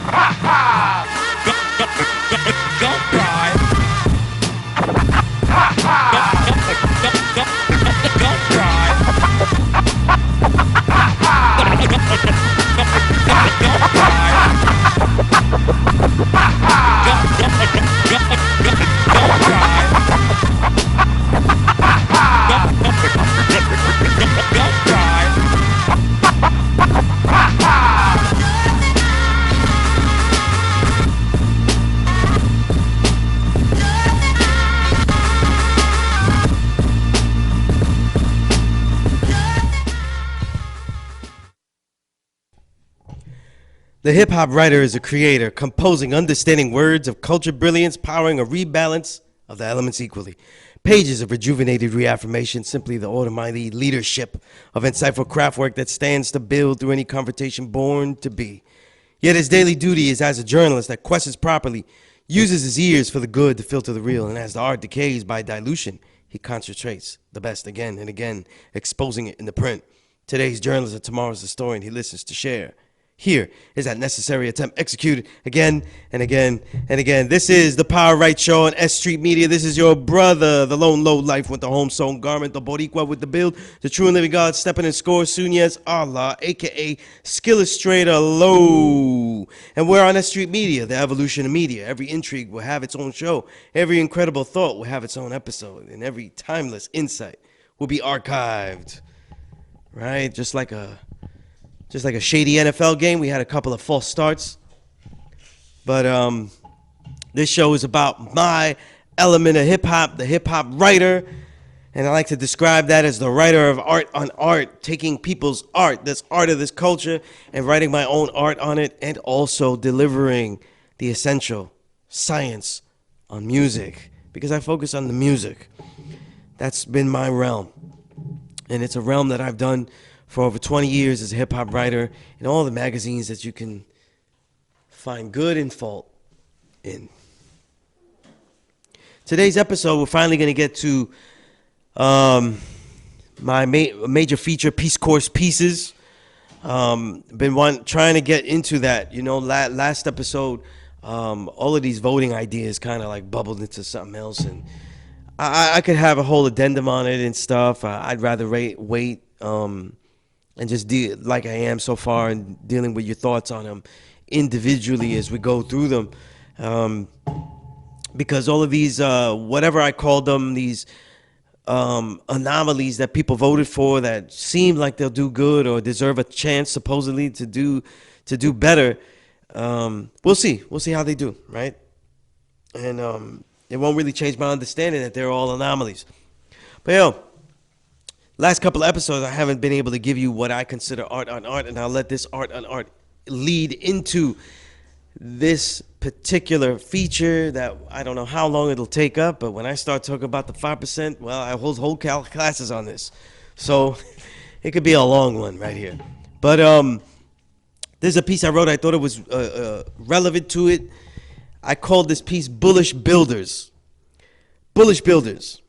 Don't cry. Don't cry. The hip-hop writer is a creator, composing, understanding words of culture brilliance, powering a rebalance of the elements equally. Pages of rejuvenated reaffirmation, simply the almighty leadership of insightful craftwork that stands to build through any conversation born to be. Yet his daily duty is as a journalist that questions properly, uses his ears for the good to filter the real, and as the art decays by dilution, he concentrates the best again and again, exposing it in the print. Today's journalist and tomorrow's historian he listens to share. Here is that necessary attempt executed again and again and again. This is the Power Right Show on S.STREET Media. This is your brother, the lone low life with the home sewn garment, the Boricua with the build, the true and living God stepping in score, soon yes Allah, a.k.a. Skillustrator Low. And we're on S.STREET Media, the evolution of media. Every intrigue will have its own show. Every incredible thought will have its own episode. And every timeless insight will be archived. Right? Just like a shady NFL game, we had a couple of false starts. But this show is about my element of hip-hop, the hip-hop writer. And I like to describe that as the writer of art on art, taking people's art, this art of this culture, and writing my own art on it, and also delivering the essential science on music, because I focus on the music. That's been my realm. And it's a realm that I've done for over 20 years as a hip-hop writer in all the magazines that you can find good and fault in. Today's episode, we're finally going to get to my major feature, Peace Course Pieces. Been trying to get into that. You know, last episode, all of these voting ideas kind of like bubbled into something else. And I could have a whole addendum on it and stuff. I'd rather wait and just deal like I am so far and dealing with your thoughts on them individually as we go through them. Because all of these, whatever I called them, these anomalies that people voted for that seem like they'll do good or deserve a chance supposedly to do better, we'll see. We'll see how they do, right? And it won't really change my understanding that they're all anomalies. But yo, last couple of episodes, I haven't been able to give you what I consider art on art, and I'll let this art on art lead into this particular feature that I don't know how long it'll take up, but when I start talking about the 5%, well, I hold whole classes on this. So it could be a long one right here. But there's a piece I wrote. I thought it was relevant to it. I called this piece Bullish Builders. Bullish Builders.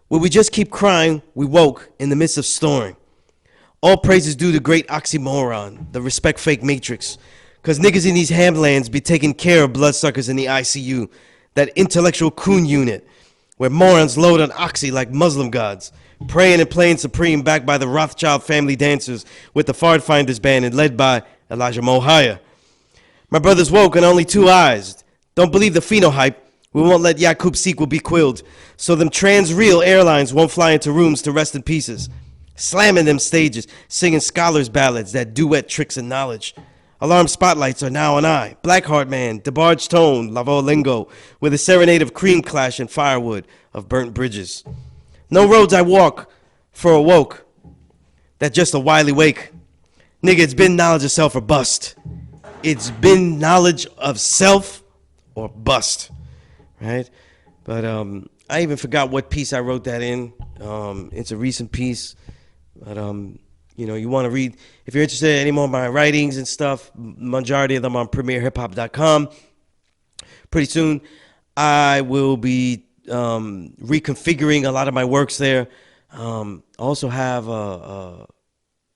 Where we just keep crying, we woke in the midst of snoring. All praises due to great oxymoron, the respect fake matrix. Cause niggas in these hamlands be taking care of bloodsuckers in the ICU. That intellectual coon unit, where morons load on oxy like Muslim gods. Praying and playing supreme backed by the Rothschild family dancers with the Fard Finders band and led by Elijah Mohaya. My brother's woke and only two eyes. Don't believe the phenohype. We won't let Yakub's sequel be quilled. So them trans-real airlines won't fly into rooms to rest in pieces. Slamming them stages, singing scholars' ballads that duet tricks and knowledge. Alarm spotlights are now on I. Blackheart Man, DeBarge Tone, Lavo Lingo, with a serenade of cream clash and firewood of burnt bridges. No roads I walk for a woke. That just a wily wake. Nigga, it's been knowledge of self or bust. It's been knowledge of self or bust, right? But I even forgot what piece I wrote that in. It's a recent piece, but you know, you want to read, if you're interested in any more of my writings and stuff, majority of them on premierhiphop.com. Pretty soon, I will be reconfiguring a lot of my works there. I also have a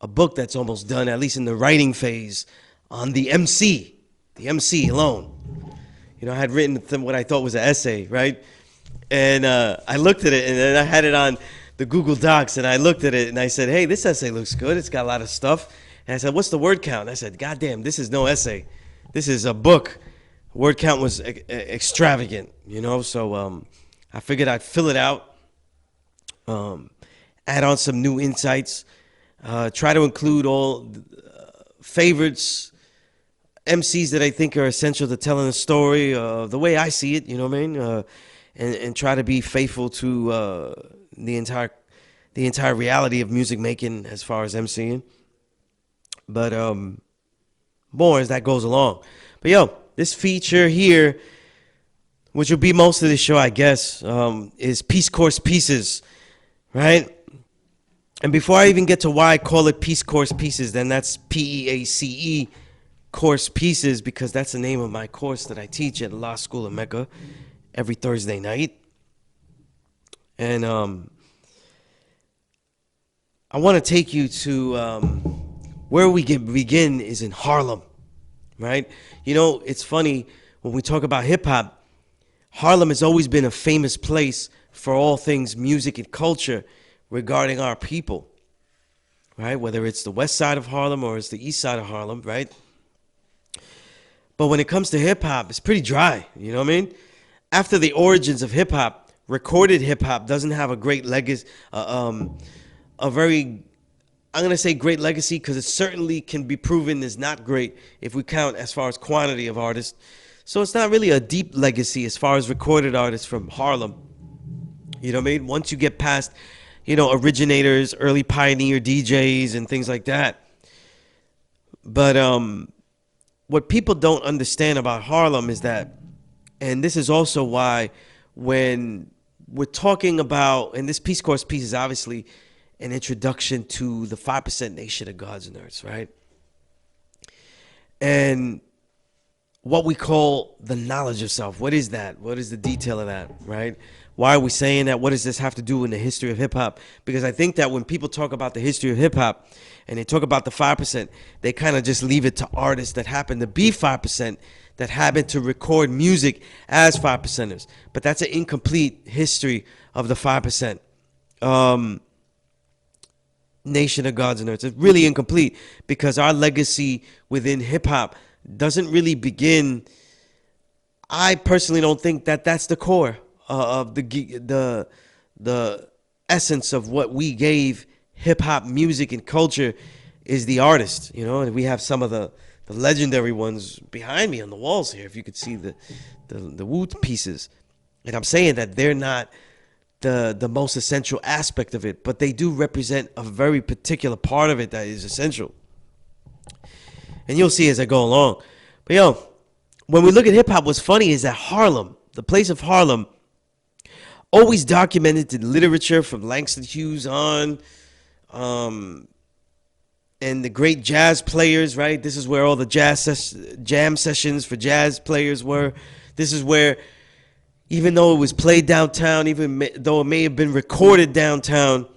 book that's almost done, at least in the writing phase, on the MC, the MC alone. I had written what I thought was an essay, right? And I looked at it, and then I had it on the Google Docs, and I looked at it, and I said, hey, this essay looks good. It's got a lot of stuff. And I said, what's the word count? And I said, God damn, this is no essay. This is a book. Word count was extravagant, so I figured I'd fill it out, add on some new insights, try to include all favorites, MCs that I think are essential to telling a story the way I see it, you know what I mean? And try to be faithful to the entire reality of music making as far as MCing. But more as that goes along. But yo, this feature here, which will be most of the show, I guess, is Peace Course Pieces, right? And before I even get to why I call it Peace Course Pieces, then that's PEACE Course Pieces, because that's the name of my course that I teach at Law School of Mecca every Thursday night. And I want to take you to where we begin is in Harlem, right? It's funny, when we talk about hip-hop, Harlem has always been a famous place for all things music and culture regarding our people, right? Whether it's the west side of Harlem or it's the east side of Harlem, right? But when it comes to hip-hop, it's pretty dry, you know what I mean? After the origins of hip-hop, recorded hip-hop doesn't have a great legacy, I'm going to say great legacy, because it certainly can be proven is not great if we count as far as quantity of artists. So it's not really a deep legacy as far as recorded artists from Harlem. You know what I mean? Once you get past, originators, early pioneer DJs and things like that. But what people don't understand about Harlem is that, and this is also why when we're talking about, and this Peace Course piece is obviously an introduction to the 5% Nation of Gods and Earths, right? And what we call the knowledge of self. What is that? What is the detail of that, right? Why are we saying that? What does this have to do in the history of hip-hop? Because I think that when people talk about the history of hip-hop and they talk about the 5%, they kind of just leave it to artists that happen to be 5%, that happen to record music as 5%ers. But that's an incomplete history of the 5%. Nation of Gods and Earths. It's really incomplete because our legacy within hip-hop doesn't really begin. I personally don't think that that's the core of the essence of what we gave hip-hop music and culture is the artist, and we have some of the legendary ones behind me on the walls here, if you could see the Wu pieces. And I'm saying that they're not the most essential aspect of it, but they do represent a very particular part of it that is essential. And you'll see as I go along. But when we look at hip-hop, what's funny is that Harlem, the place of Harlem, always documented in literature from Langston Hughes on, and the great jazz players, right? This is where all the jam sessions for jazz players were. This is where, even though it was played downtown, even though it may have been recorded downtown,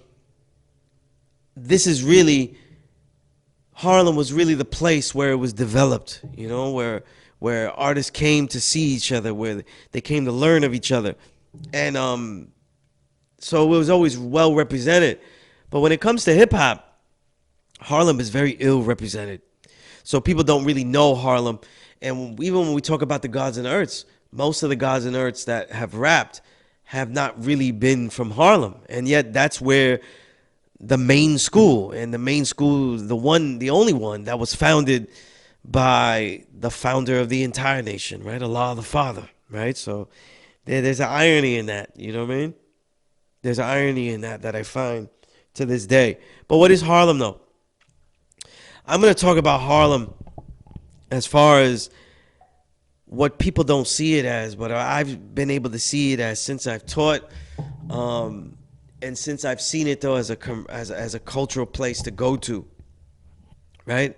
this is really, Harlem was really the place where it was developed, where artists came to see each other, where they came to learn of each other. And so it was always well represented. But when it comes to hip hop, Harlem is very ill represented. So people don't really know Harlem. And even when we talk about the Gods and Earths, most of the Gods and Earths that have rapped have not really been from Harlem. And yet that's where the main school, and the main school, the only one that was founded by the founder of the entire nation, right? Allah the Father, right? So there's an irony in that, you know what I mean? There's an irony in that I find to this day. But what is Harlem, though? I'm going to talk about Harlem as far as what people don't see it as, but I've been able to see it as since I've taught, and since I've seen it though as a cultural place to go to, right?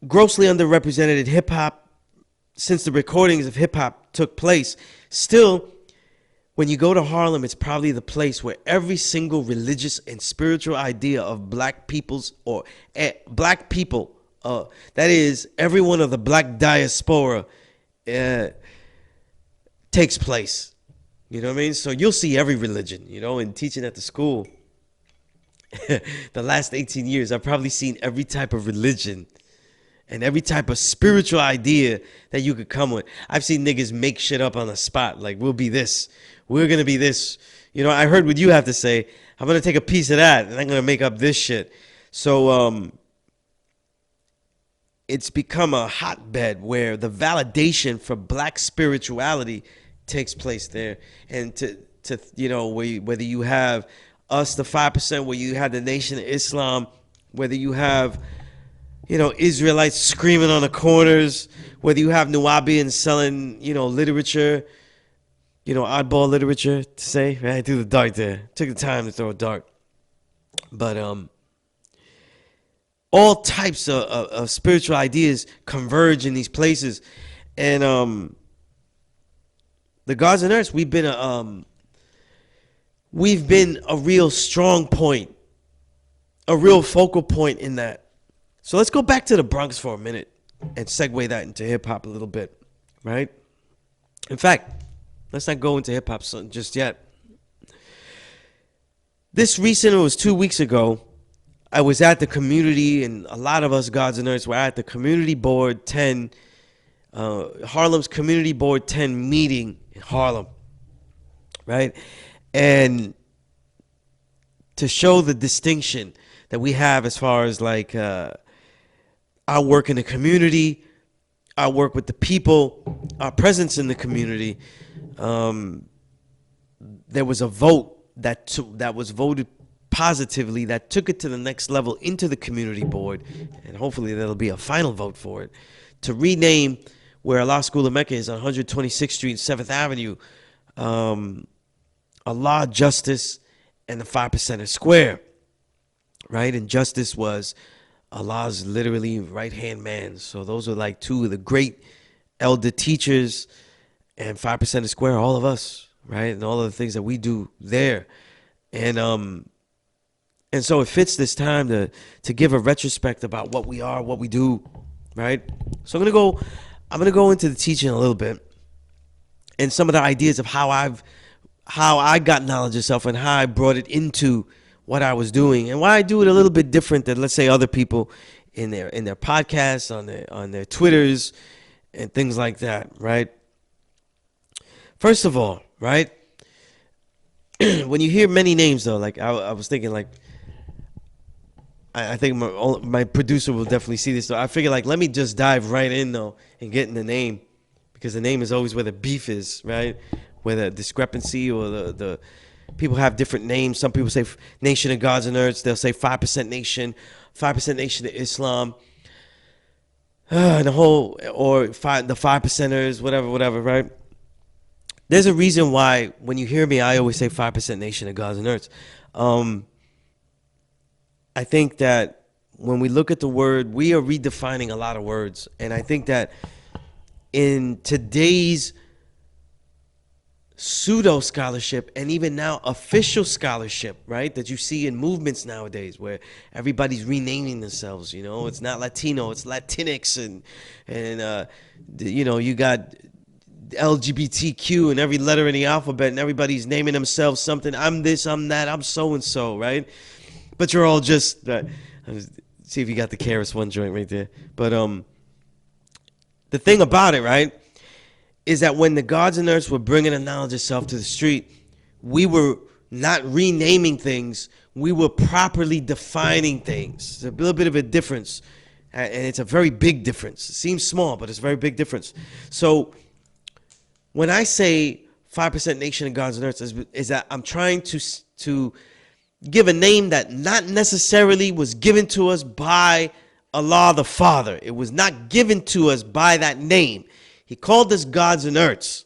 Grossly underrepresented in hip hop, since the recordings of hip hop took place. Still, when you go to Harlem, it's probably the place where every single religious and spiritual idea of black people that is, every one of the black diaspora uh, takes place. You know what I mean? So you'll see every religion, in teaching at the school. The last 18 years, I've probably seen every type of religion and every type of spiritual idea that you could come with. I've seen niggas make shit up on the spot. Like, we'll be this. We're going to be this. I heard what you have to say. I'm going to take a piece of that, and I'm going to make up this shit. So it's become a hotbed where the validation for black spirituality takes place there. And whether you have us, the 5%, where you have the Nation of Islam, whether you have Israelites screaming on the corners, whether you have Nubians selling, literature, oddball literature to say, right? Threw the dart there. Took the time to throw a dart. But all types of spiritual ideas converge in these places. And the Gods and Earths, we've been a real strong point, a real focal point in that. So let's go back to the Bronx for a minute and segue that into hip hop a little bit, right? In fact, let's not go into hip hop just yet. It was 2 weeks ago. I was at the community, and a lot of us Gods and Earths were at the Community Board 10, Harlem's Community Board 10 meeting in Harlem, right? And to show the distinction that we have as far as like our work in the community, our work with the people, our presence in the community, there was a vote that was voted positively that took it to the next level into the community board, and hopefully there'll be a final vote for it, to rename where Allah School of Mecca is on 126th Street, 7th Avenue, Allah, Justice, and the 5%er Square, right? And Justice was Allah's literally right-hand man. So those are like two of the great elder teachers, and 5%er Square, all of us, right? And all of the things that we do there. And so it fits this time to give a retrospect about what we are, what we do, right? So I'm gonna go into the teaching a little bit, and some of the ideas of how I got knowledge of self and how I brought it into what I was doing, and why I do it a little bit different than, let's say, other people in their podcasts, on their Twitters, and things like that, right? First of all, right, when you hear many names, though, like I was thinking, like, I think my producer will definitely see this. So I figure, like, let me just dive right in, though, and get in the name, because the name is always where the beef is, right? Where the discrepancy, or the people have different names. Some people say Nation of Gods and Earths. They'll say 5% Nation, 5% Nation of Islam, and the 5%ers, whatever, right? There's a reason why when you hear me, I always say 5% Nation of Gods and Earths. I think that when we look at the word, we are redefining a lot of words. And I think that in today's pseudo scholarship, and even now official scholarship, right, that you see in movements nowadays where everybody's renaming themselves, it's not Latino, it's Latinx, and you got LGBTQ and every letter in the alphabet, and everybody's naming themselves something. I'm this, I'm that, I'm so-and-so, right? But you're all just, see if you got the KRS One joint right there. But the thing about it, right, is that when the Gods and Earths were bringing the knowledge of self to the street, we were not renaming things. We were properly defining things. There's a little bit of a difference, and it's a very big difference. It seems small, but it's a very big difference. So when I say 5% Nation of Gods and Earths, is that I'm trying to give a name that not necessarily was given to us by Allah the Father. It was not given to us by that name. He called us Gods and Earths.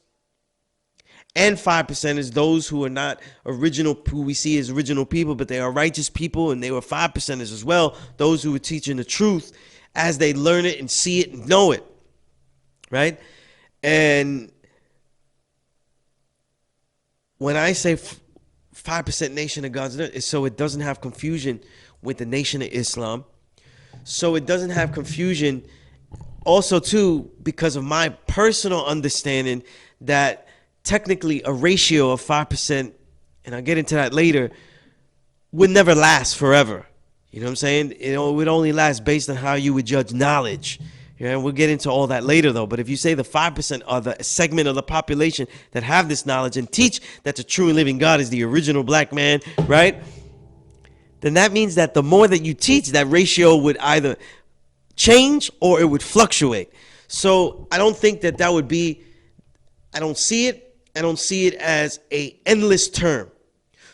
And 5% is those who are not original, who we see as original people, but they are righteous people, and they were 5%ers as well, those who were teaching the truth as they learn it and see it and know it, right? And when I say 5% Nation of Gods and Earths, so it doesn't have confusion with the Nation of Islam, so it doesn't have confusion. Also, too, because of my personal understanding that technically a ratio of 5%, and I'll get into that later, would never last forever. You know what I'm saying? It would only last based on how you would judge knowledge. You know, we'll get into all that later, though. But if you say the 5% are the segment of the population that have this knowledge and teach that the true and living God is the original black man, right? Then that means that the more that you teach, that ratio would either change or it would fluctuate. So I don't think that would be, I don't see it as a endless term.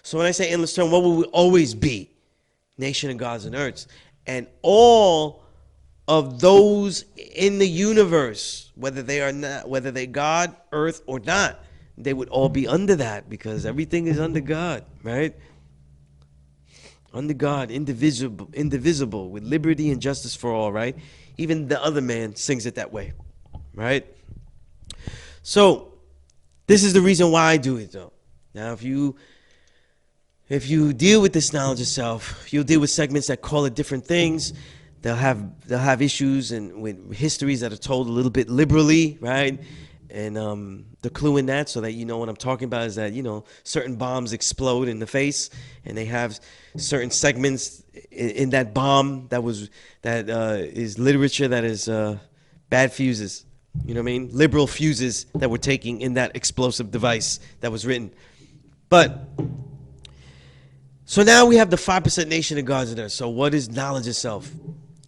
So when I say endless term, what will we always be? Nation of gods and earths. And all of those in the universe, whether they God, earth, or not, they would all be under that, because everything is under God, right? Under God, indivisible, with liberty and justice for all, right? Even the other man sings it that way, right? So this is the reason why I do it, though. Now, if you deal with this knowledge of self, you'll deal with segments that call it different things. They'll have issues and with histories that are told a little bit liberally, right? And the clue in that, so that you know what I'm talking about, is that, you know, certain bombs explode in the face, and they have certain segments in that bomb that is literature that is bad fuses. You know what I mean? Liberal fuses that we're taking in that explosive device that was written. But so now we have the 5% nation of gods and earth. So what is knowledge itself?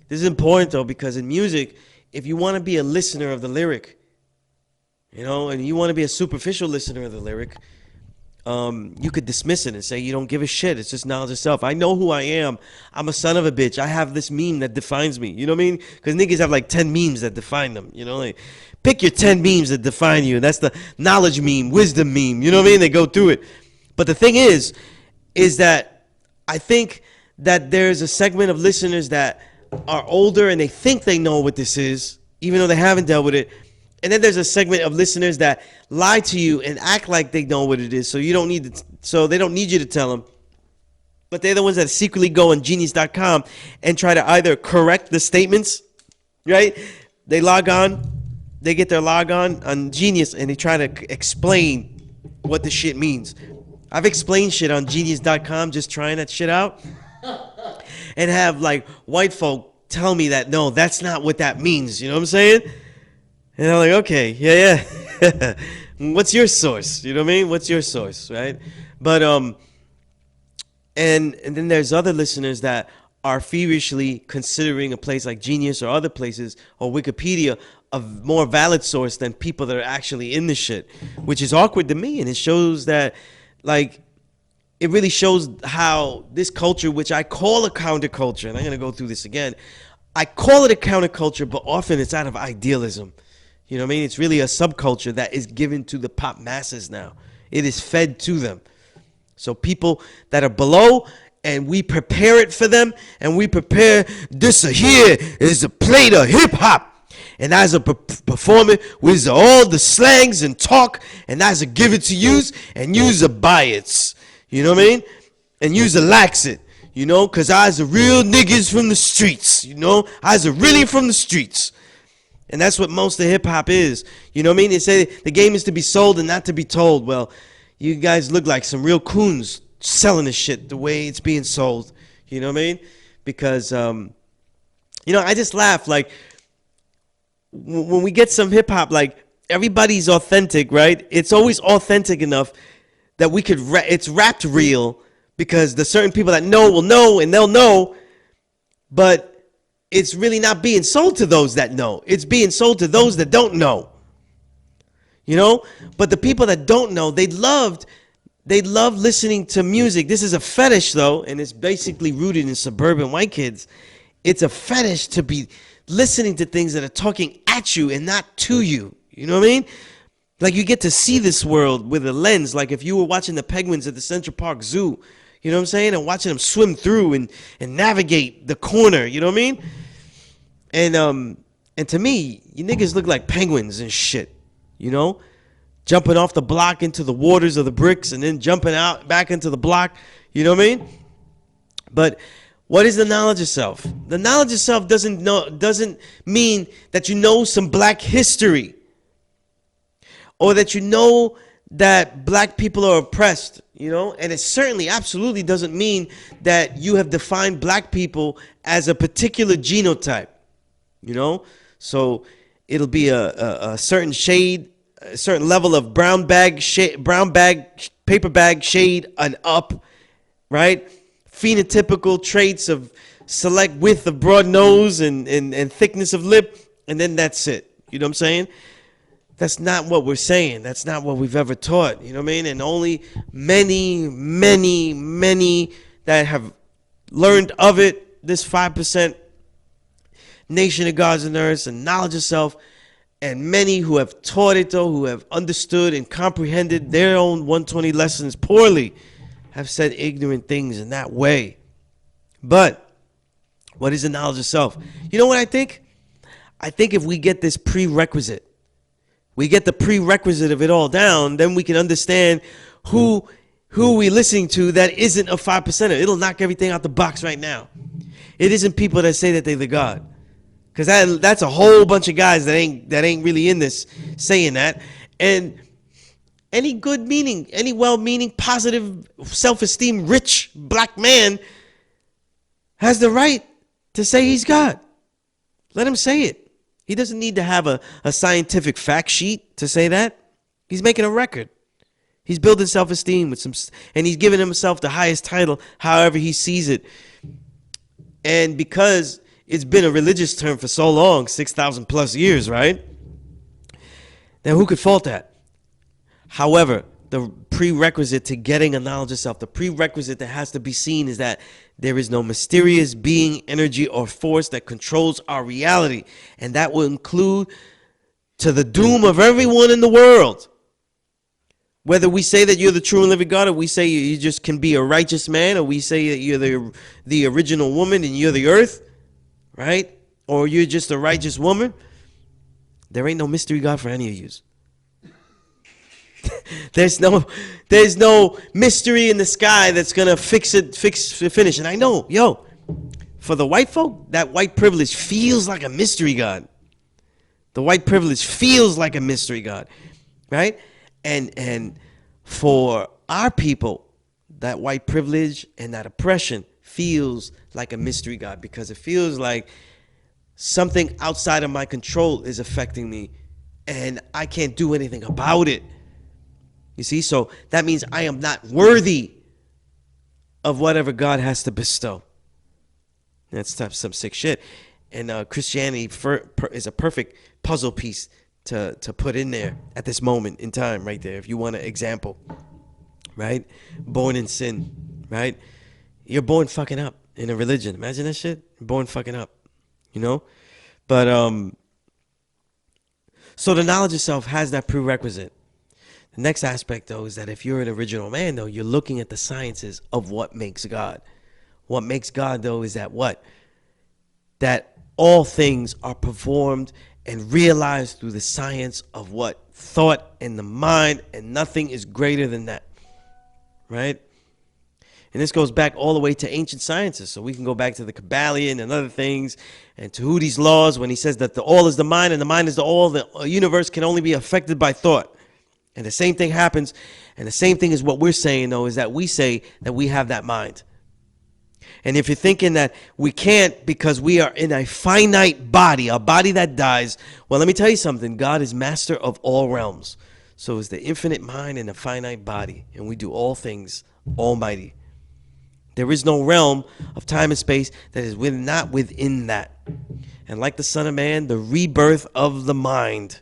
This is important, though, because in music, if you want to be a listener of the lyric, you know, and you want to be a superficial listener of the lyric, you could dismiss it and say you don't give a shit. It's just knowledge itself. I know who I am. I'm a son of a bitch. I have this meme that defines me. You know what I mean? Because niggas have like 10 memes that define them. You know, like, pick your 10 memes that define you. And that's the knowledge meme, wisdom meme. You know what I mean? They go through it. But the thing is that I think that there's a segment of listeners that are older and they think they know what this is, even though they haven't dealt with it. And then there's a segment of listeners that lie to you and act like they know what it is, so you don't need to, so they don't need you to tell them. But they're the ones that secretly go on genius.com and try to either correct the statements, right? They log on, they get their log on Genius, and they try to explain what the shit means. I've explained shit on genius.com, just trying that shit out, and have like white folk tell me that, no, that's not what that means. You know what I'm saying? And I'm like, okay, yeah. What's your source? You know what I mean? What's your source, right? But and then there's other listeners that are feverishly considering a place like Genius or other places or Wikipedia a more valid source than people that are actually in the shit, which is awkward to me. And it shows that, like, it really shows how this culture, which I call a counterculture, and I'm going to go through this again, I call it a counterculture, but often it's out of idealism. You know what I mean? It's really a subculture that is given to the pop masses now. It is fed to them. So people that are below, and we prepare it for them, and we prepare this here is a plate of hip hop. And as a performer, with all the slangs and talk, and as a give it to use, and use a buy it. You know what I mean? And use a lax it. You know, because I's a real niggas from the streets. You know, I's a really from the streets. And that's what most of hip hop is. You know what I mean? They say the game is to be sold and not to be told. Well, you guys look like some real coons selling this shit the way it's being sold. You know what I mean? Because, you know, I just laugh. Like, when we get some hip hop, like, everybody's authentic, right? It's always authentic enough that we could, it's rapped real, because the certain people that know will know and they'll know, but it's really not being sold to those that know. It's being sold to those that don't know. You know? But the people that don't know, they love listening to music. This is a fetish, though, and it's basically rooted in suburban white kids. It's a fetish to be listening to things that are talking at you and not to you. You know what I mean? Like, you get to see this world with a lens. Like if you were watching the penguins at the Central Park Zoo, you know what I'm saying? And watching them swim through and navigate the corner, you know what I mean? And to me, you niggas look like penguins and shit, you know? Jumping off the block into the waters of the bricks and then jumping out back into the block, you know what I mean? But What is the knowledge of self? The knowledge of self doesn't mean that you know some black history, or that you know that black people are oppressed, and it certainly absolutely doesn't mean that you have defined black people as a particular genotype, so it'll be a certain shade, a certain level of brown bag paper bag shade and up, right? Phenotypical traits of select width of broad nose and thickness of lip, and then that's it. You know what I'm saying? That's not what we're saying. That's not what we've ever taught. You know what I mean? And only many, many, many that have learned of it, this 5% nation of gods and earths and knowledge of self, and many who have taught it, though, who have understood and comprehended their own 120 lessons poorly, have said ignorant things in that way. But what is the knowledge of self? You know what I think? I think if we get this prerequisite, we get the prerequisite of it all down, then we can understand who we listening to that isn't a 5%er. It'll knock everything out the box right now. It isn't people that say that they're the God. Because that's a whole bunch of guys that ain't really in this saying that. And any good meaning, any well-meaning, positive, self-esteem, rich black man has the right to say he's God. Let him say it. He doesn't need to have a scientific fact sheet to say that. He's making a record. He's building self-esteem with some, and he's giving himself the highest title, however he sees it. And because it's been a religious term for so long, 6,000 plus years, right? Then who could fault that? However, the prerequisite to getting a knowledge of self, the prerequisite that has to be seen is that there is no mysterious being, energy, or force that controls our reality. And that will include to the doom of everyone in the world. Whether we say that you're the true and living God, or we say you just can be a righteous man, or we say that you're the original woman and you're the earth, right? Or you're just a righteous woman, there ain't no mystery God for any of you. There's no mystery in the sky that's gonna finish. And I know, for the white folk, that white privilege feels like a mystery God. The white privilege feels like a mystery God, right? And for our people, that white privilege and that oppression feels like a mystery God, because it feels like something outside of my control is affecting me and I can't do anything about it. You see, so that means I am not worthy of whatever God has to bestow. That's some sick shit. And Christianity is a perfect puzzle piece to put in there at this moment in time right there. If you want an example, right? Born in sin, right? You're born fucking up in a religion. Imagine that shit. Born fucking up, But so the knowledge of self has that prerequisite. The next aspect, though, is that if you're an original man, though, you're looking at the sciences of what makes God. What makes God, though, is that what? That all things are performed and realized through the science of what? Thought and the mind, and nothing is greater than that, right? And this goes back all the way to ancient sciences. So we can go back to the Kabbalion and other things, and Tahuti's laws when he says that the all is the mind and the mind is the all. The universe can only be affected by thought. And the same thing happens, and the same thing is what we're saying, though, is that we say that we have that mind. And if you're thinking that we can't because we are in a finite body, a body that dies, well, let me tell you something. God is master of all realms. So it's the infinite mind and the finite body, and we do all things almighty. There is no realm of time and space that is not within that. And like the Son of Man, the rebirth of the mind,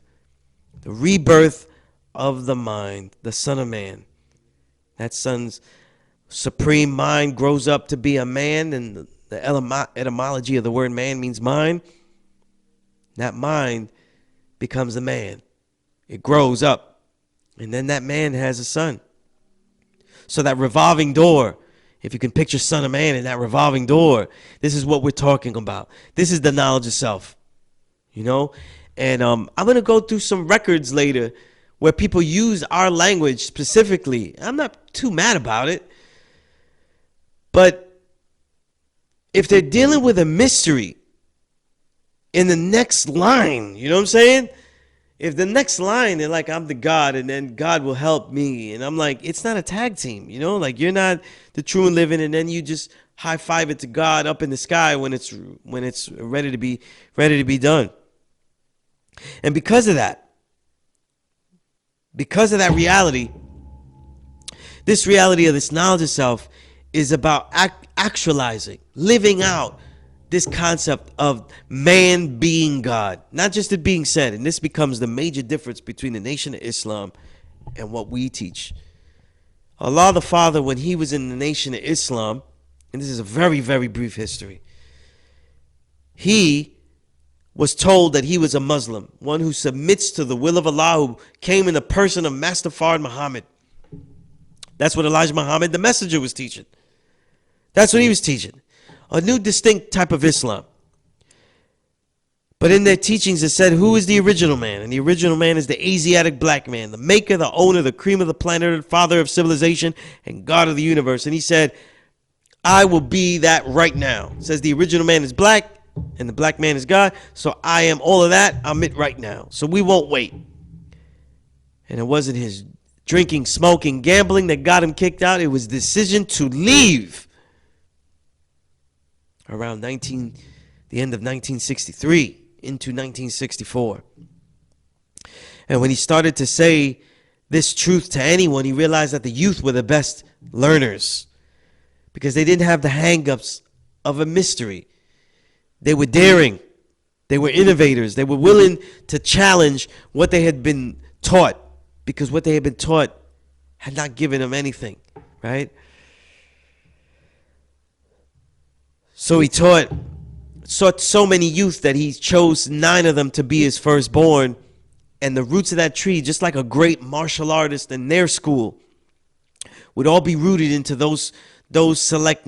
the rebirth of the mind, the Son of Man, that Son's supreme mind grows up to be a man, and the etymology of the word man means mind. That mind becomes a man. It grows up, and then that man has a son. So that revolving door, if you can picture Son of Man in that revolving door, this is what we're talking about. This is the knowledge of self, And I'm going to go through some records later where people use our language specifically. I'm not too mad about it. But if they're dealing with a mystery in the next line, you know what I'm saying? If the next line, they're like, I'm the God, and then God will help me. And I'm like, it's not a tag team, you know? Like, you're not the true and living, and then you just high five it to God up in the sky when it's ready to be done. And because of that reality, this reality of this knowledge of self is about actualizing, living out this concept of man being God, not just it being said. And this becomes the major difference between the Nation of Islam and what we teach. Allah the Father, when he was in the Nation of Islam, and this is a very, very brief history, he was told that he was a Muslim, one who submits to the will of Allah, who came in the person of Master Fard Muhammad. That's what Elijah Muhammad, the messenger, was teaching. That's what he was teaching. A new distinct type of Islam. But in their teachings it said, who is the original man? And the original man is the Asiatic black man, the maker, the owner, the cream of the planet, father of civilization, and God of the universe. And he said, I will be that right now. It says the original man is black and the black man is God. So I am all of that. I'm it right now. So we won't wait. And it wasn't his drinking, smoking, gambling that got him kicked out. It was the decision to leave around the end of 1963 into 1964. And when he started to say this truth to anyone, he realized that the youth were the best learners because they didn't have the hang-ups of a mystery. They were daring. They were innovators. They were willing to challenge what they had been taught because what they had been taught had not given them anything, right? So he taught so many youth that he chose 9 of them to be his firstborn. And the roots of that tree, just like a great martial artist in their school, would all be rooted into those select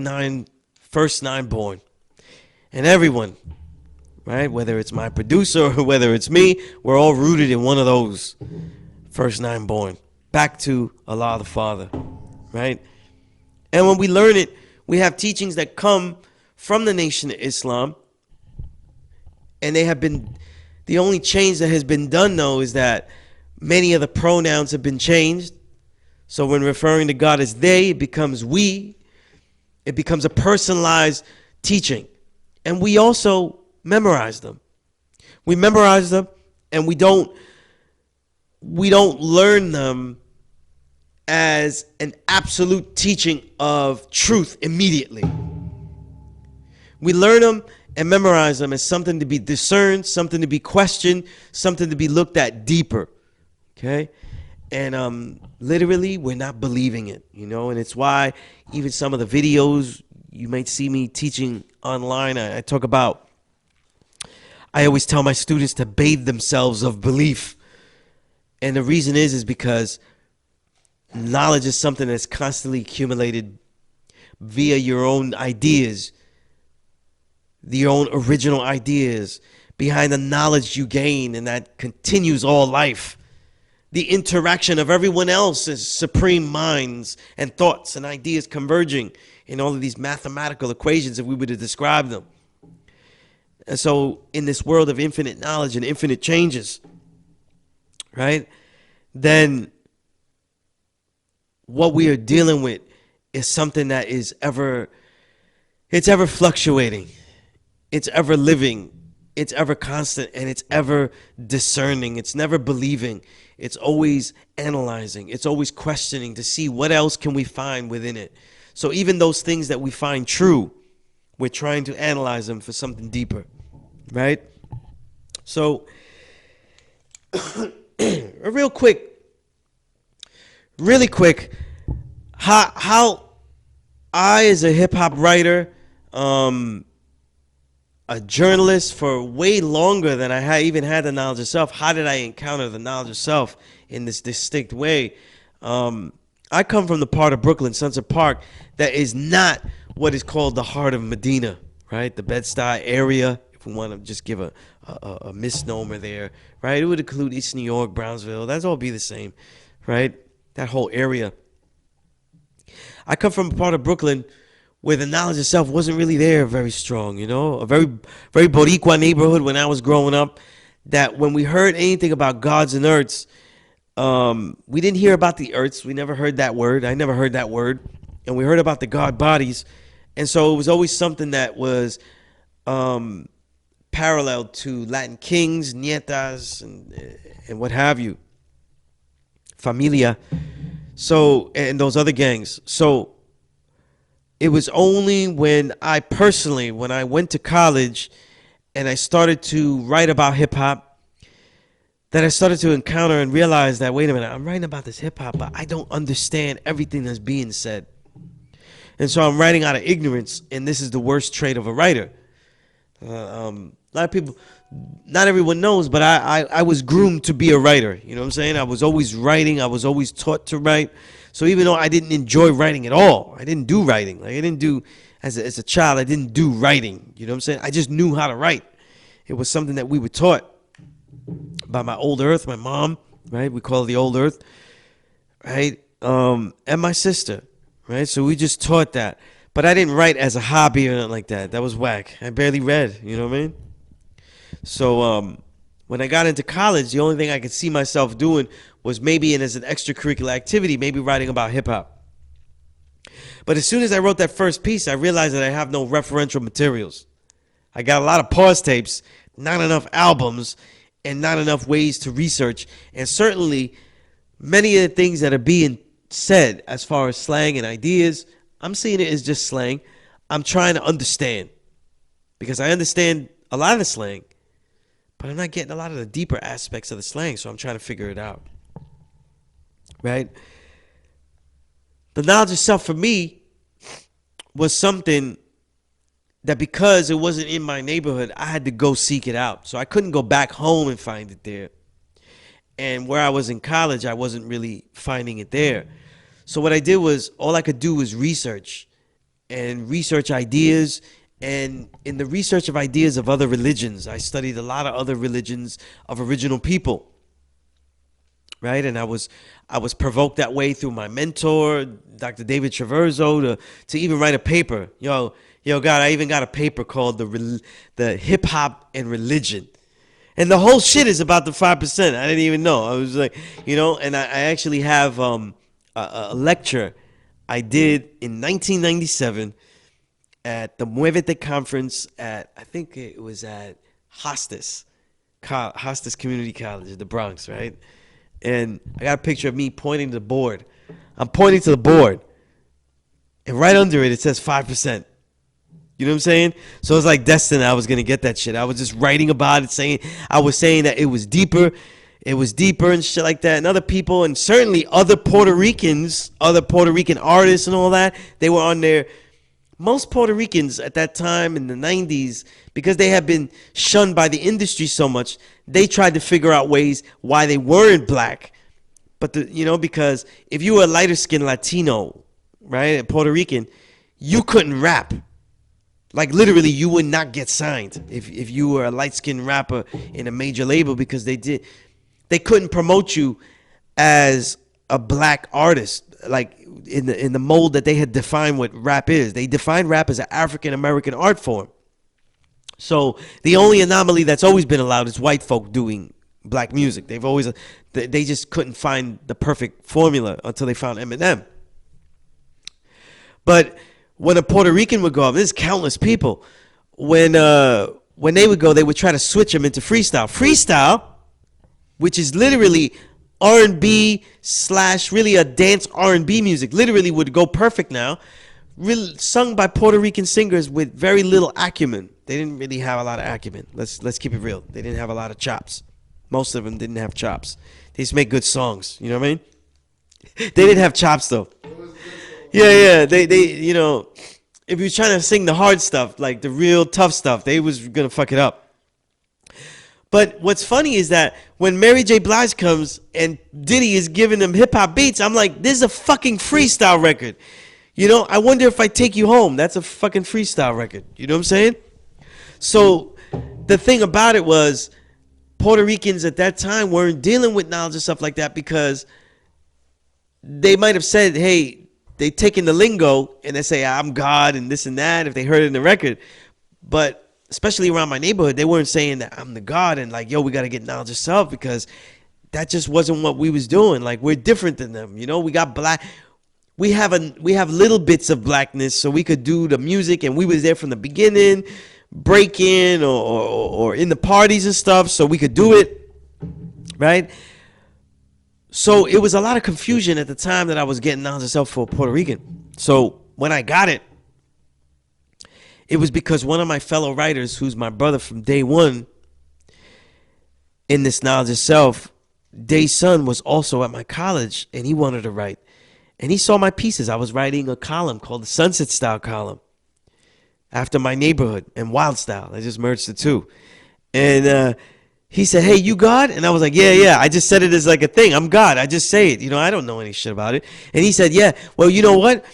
first 9 born. And everyone, right, whether it's my producer or whether it's me, we're all rooted in one of those first 9 born. Back to Allah the Father, right? And when we learn it, we have teachings that come from the Nation of Islam, and they have been, the only change that has been done though is that many of the pronouns have been changed. So when referring to God as they, it becomes we. It becomes a personalized teaching. And we also memorize them. We memorize them, and we don't learn them as an absolute teaching of truth immediately. We learn them and memorize them as something to be discerned, something to be questioned, something to be looked at deeper. Okay? And literally, we're not believing it, you know? And it's why even some of the videos you might see me teaching online, I talk about, I always tell my students to bathe themselves of belief. And the reason is because knowledge is something that's constantly accumulated via your own ideas, your own original ideas, behind the knowledge you gain, and that continues all life. The interaction of everyone else's supreme minds and thoughts and ideas converging in all of these mathematical equations, if we were to describe them. And so in this world of infinite knowledge and infinite changes, right, then what we are dealing with is something that is ever fluctuating. It's ever living, it's ever constant, and it's ever discerning. It's never believing. It's always analyzing. It's always questioning to see what else can we find within it. So even those things that we find true, we're trying to analyze them for something deeper, right? So really quick, how I, as a hip-hop writer, a journalist for way longer than I even had the knowledge of self. How did I encounter the knowledge of self in this distinct way? I come from the part of Brooklyn, Sunset Park, that is not what is called the heart of Medina, right? The Bed-Stuy area, if we want to just give a misnomer there, right? It would include East New York, Brownsville. That's all be the same, right? That whole area. I come from a part of Brooklyn where the knowledge of self wasn't really there very strong, you know? A very Boricua neighborhood when I was growing up, that when we heard anything about gods and earths, we didn't hear about the earths. We never heard that word. I never heard that word. And we heard about the god bodies. And so it was always something that was parallel to Latin kings, nietas, and what have you. Familia. So, and those other gangs. So it was only when I went to college and I started to write about hip hop that I started to encounter and realize that, wait a minute, I'm writing about this hip hop, but I don't understand everything that's being said. And so I'm writing out of ignorance, and this is the worst trait of a writer. A lot of people, not everyone knows, but I was groomed to be a writer. You know what I'm saying? I was always writing. I was always taught to write. So even though I didn't enjoy writing at all, I didn't do writing. Like I didn't do, as a child, I didn't do writing. You know what I'm saying? I just knew how to write. It was something that we were taught by my old earth, my mom, right? We call her the old earth, right? And my sister, right? So we just taught that. But I didn't write as a hobby or nothing like that. That was whack. I barely read, you know what I mean? So when I got into college, the only thing I could see myself doing was maybe as an extracurricular activity, maybe writing about hip hop. But as soon as I wrote that first piece, I realized that I have no referential materials. I got a lot of pause tapes, not enough albums, and not enough ways to research. And certainly, many of the things that are being said as far as slang and ideas, I'm seeing it as just slang. I'm trying to understand. Because I understand a lot of the slang, but I'm not getting a lot of the deeper aspects of the slang, so I'm trying to figure it out. Right? The knowledge of self for me was something that because it wasn't in my neighborhood, I had to go seek it out. So I couldn't go back home and find it there. And where I was in college, I wasn't really finding it there. So what I did was, all I could do was research and research ideas. And in the research of ideas of other religions, I studied a lot of other religions of original people. Right? And I was provoked that way through my mentor, Dr. David Traverso, to even write a paper. God, I even got a paper called the Hip Hop and Religion. And the whole shit is about the 5%. I didn't even know. I was like, and I actually have a lecture I did in 1997 at the Muévete conference I think it was at Hostas Community College in the Bronx, right? And I got a picture of me pointing to the board. I'm pointing to the board. And right under it, it says 5%. You know what I'm saying? So it's like destined I was going to get that shit. I was just writing about it, I was saying that it was deeper and shit like that. And other people, and certainly other Puerto Rican artists and all that, they were on there. Most Puerto Ricans at that time in the 90s, because they had been shunned by the industry so much, they tried to figure out ways why they weren't black. But, because if you were a lighter-skinned Latino, right, a Puerto Rican, you couldn't rap. Like, literally, you would not get signed if you were a light-skinned rapper in a major label, because they couldn't promote you as a black artist, like in the mold that they had defined what rap is. They defined rap as an African-American art form. So the only anomaly that's always been allowed is white folk doing black music. They just couldn't find the perfect formula until they found Eminem. But when a Puerto Rican would go up, there's countless people. When they would go, they would try to switch them into freestyle. Freestyle, which is literally R&B / really a dance R&B music, literally would go perfect now. Really sung by Puerto Rican singers with very little acumen. They didn't really have a lot of acumen. Let's keep it real. They didn't have a lot of chops. Most of them didn't have chops. They just make good songs. You know what I mean? They didn't have chops though. Yeah. They if you're trying to sing the hard stuff, like the real tough stuff, they was gonna fuck it up. But what's funny is that when Mary J. Blige comes and Diddy is giving them hip hop beats, I'm like, this is a fucking freestyle record. I wonder if I Take You Home. That's a fucking freestyle record. You know what I'm saying? So the thing about it was, Puerto Ricans at that time weren't dealing with knowledge and stuff like that, because they might have said, hey, they take in the lingo and they say I'm God and this and that if they heard it in the record. But especially around my neighborhood, they weren't saying that I'm the God and like, yo, we got to get knowledge of self, because that just wasn't what we was doing. Like, we're different than them. You know, we got black. We have little bits of blackness, so we could do the music, and we was there from the beginning, breaking or in the parties and stuff, so we could do it, right? So it was a lot of confusion at the time that I was getting knowledge of self for Puerto Rican. So when I got it, it was because one of my fellow writers, who's my brother from day one in this knowledge of self, Day's son, was also at my college, and he wanted to write. And he saw my pieces. I was writing a column called the Sunset Style column after my neighborhood and Wild Style. I just merged the two. And he said, hey, you God? And I was like, yeah. I just said it as like a thing. I'm God. I just say it. You know, I don't know any shit about it. And he said, yeah, well, you know what?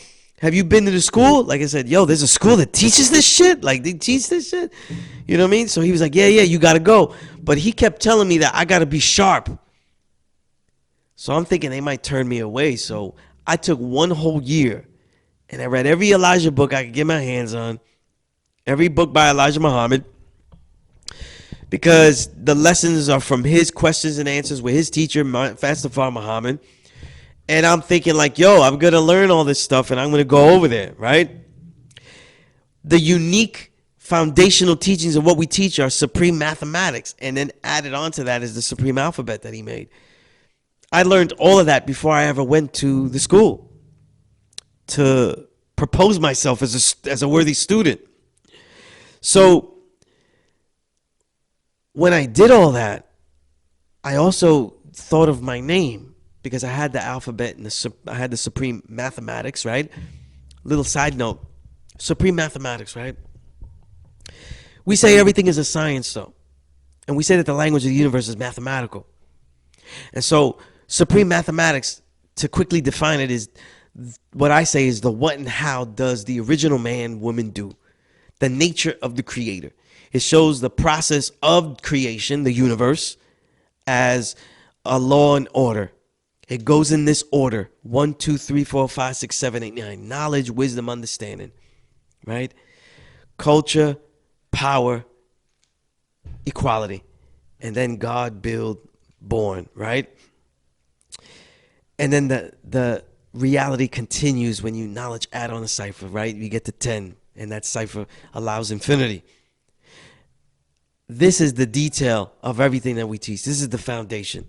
Have you been to the school? Like I said, yo, there's a school that teaches this shit? Like, they teach this shit? You know what I mean? So he was like, yeah, you got to go. But he kept telling me that I got to be sharp. So I'm thinking they might turn me away. So I took one whole year and I read every Elijah book I could get my hands on, every book by Elijah Muhammad, because the lessons are from his questions and answers with his teacher, Fastafar Muhammad. And I'm thinking like, yo, I'm going to learn all this stuff and I'm going to go over there, right? The unique foundational teachings of what we teach are supreme mathematics. And then added on to that is the supreme alphabet that he made. I learned all of that before I ever went to the school to propose myself as a worthy student. So when I did all that, I also thought of my name, because I had the alphabet and I had the supreme mathematics, right? Little side note, supreme mathematics, right? We say everything is a science, though. And we say that the language of the universe is mathematical. And so supreme mathematics, to quickly define it, is what I say is the what and how does the original man, woman do. The nature of the creator. It shows the process of creation, the universe, as a law and order. It goes in this order: 1, 2, 3, 4, 5, 6, 7, 8, 9. Knowledge, wisdom, understanding, right? Culture, power, equality. And then God, build, born, right? And then the reality continues when you knowledge add on a cipher, right? You get to 10, and that cipher allows infinity. This is the detail of everything that we teach. This is the foundation.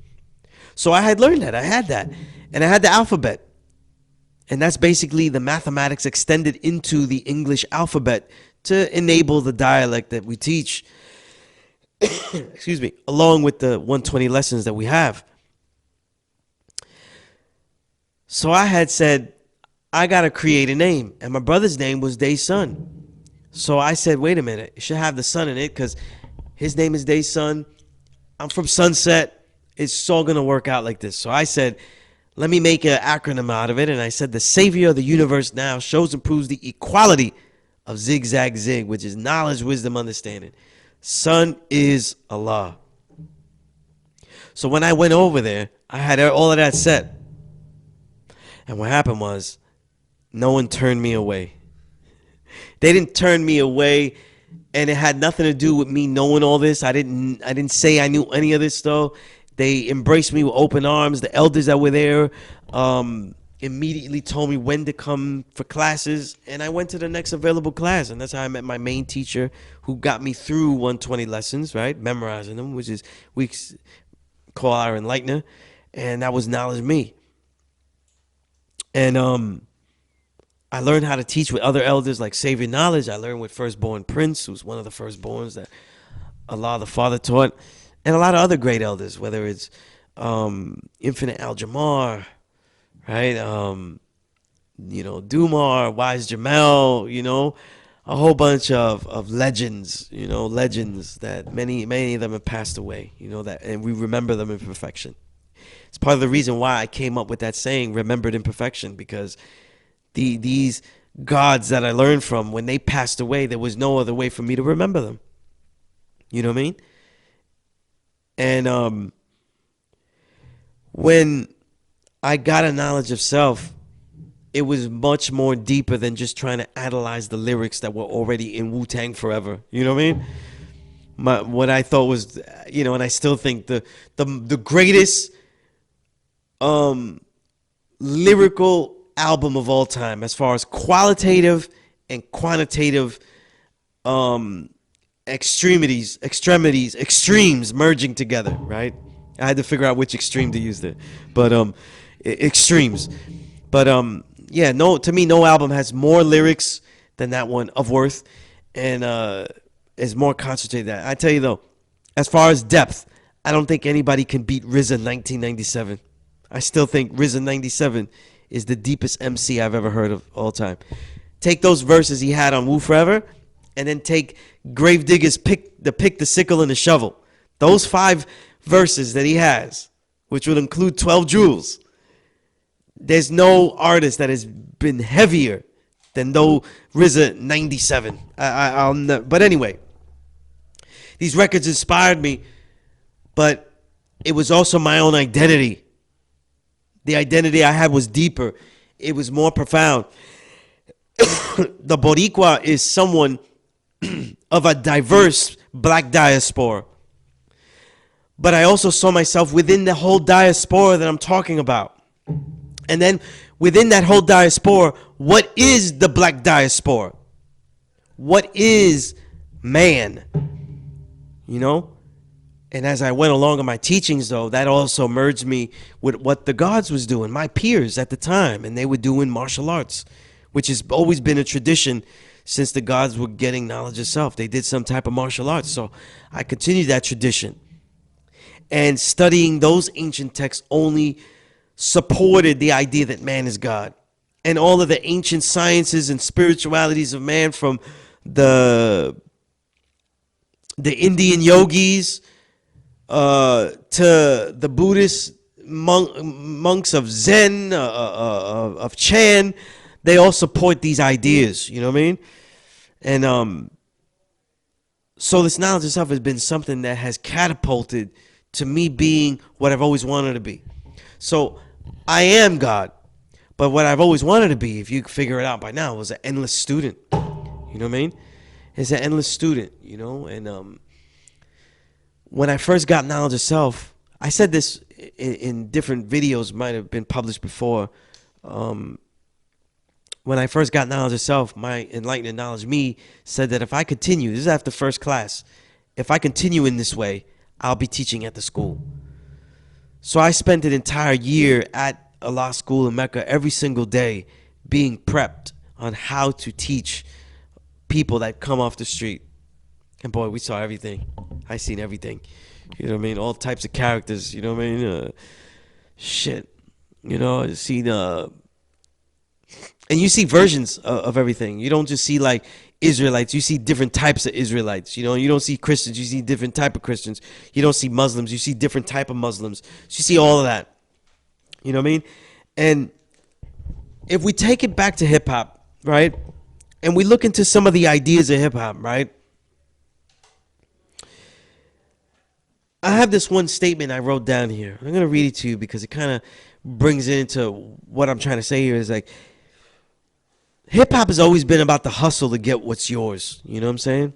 So I had learned that. I had that. And I had the alphabet. And that's basically the mathematics extended into the English alphabet to enable the dialect that we teach. Excuse me. Along with the 120 lessons that we have. So I had said, I got to create a name. And my brother's name was Day's son. So I said, wait a minute. It should have the son in it because his name is Day's son. I'm from Sunset. It's all going to work out like this. So I said, let me make an acronym out of it. And I said, the savior of the universe now shows and proves the equality of zigzag zig, which is knowledge, wisdom, understanding. Son is Allah. So when I went over there, I had all of that set. And what happened was, no one turned me away. They didn't turn me away, and it had nothing to do with me knowing all this. I didn't say I knew any of this, though. They embraced me with open arms. The elders that were there immediately told me when to come for classes, and I went to the next available class, and that's how I met my main teacher, who got me through 120 lessons, right, memorizing them, which is we call our enlightener, and that was knowledge me. And I learned how to teach with other elders like Savior Knowledge. I learned with Firstborn Prince, who's one of the firstborns that Allah the Father taught, and a lot of other great elders, whether it's Infinite Al-Jamar, right? Dumar, Wise Jamel, a whole bunch of legends, legends that many of them have passed away, and we remember them in perfection. It's part of the reason why I came up with that saying, remembered in perfection, because these gods that I learned from, when they passed away, there was no other way for me to remember them. You know what I mean? And when I got a knowledge of self, it was much more deeper than just trying to analyze the lyrics that were already in Wu-Tang Forever. You know what I mean? What I thought was, and I still think the greatest um, lyrical album of all time, as far as qualitative and quantitative um, extremes merging together. Right? I had to figure out which extreme to use there, but extremes. But yeah, no. To me, no album has more lyrics than that one of Worth, and is more concentrated. That I tell you though, as far as depth, I don't think anybody can beat RZA 1997. I still think RZA 97 is the deepest MC I've ever heard of all time. Take those verses he had on Woo Forever, and then take Gravedigger's pick, the sickle, and the shovel. Those 5 verses that he has, which would include 12 jewels. There's no artist that has been heavier than though RZA 97. But anyway, these records inspired me, but it was also my own identity. The identity I had was deeper. It was more profound. The Boricua is someone of a diverse black diaspora. But I also saw myself within the whole diaspora that I'm talking about. And then within that whole diaspora, what is the black diaspora? What is man? You know? And as I went along in my teachings, though, that also merged me with what the gods was doing, my peers at the time, and they were doing martial arts, which has always been a tradition since the gods were getting knowledge of self. They did some type of martial arts, so I continued that tradition. And studying those ancient texts only supported the idea that man is God. And all of the ancient sciences and spiritualities of man, from the Indian yogis to the Buddhist monks of Zen, of Chan, they all support these ideas. You know what I mean? And so this knowledge of self has been something that has catapulted to me being what I've always wanted to be. So I am God, but what I've always wanted to be, if you figure it out by now, was an endless student. You know what I mean? It's an endless student, and when I first got knowledge of self, I said this in different videos, might have been published before. When I first got knowledge of self, my enlightened knowledge, me, said that if I continue, this is after first class, if I continue in this way, I'll be teaching at the school. So I spent an entire year at a law school in Mecca every single day being prepped on how to teach people that come off the street. And boy, we saw everything. I seen everything. You know what I mean? All types of characters. You know what I mean? Shit. I seen and you see versions of everything. You don't just see like Israelites. You see different types of Israelites. You don't see Christians. You see different type of Christians. You don't see Muslims. You see different type of Muslims. So you see all of that. You know what I mean? And if we take it back to hip hop, right? And we look into some of the ideas of hip hop, right? I have this one statement I wrote down here. I'm going to read it to you because it kind of brings it into what I'm trying to say here. Is like, hip hop has always been about the hustle to get what's yours. You know what I'm saying?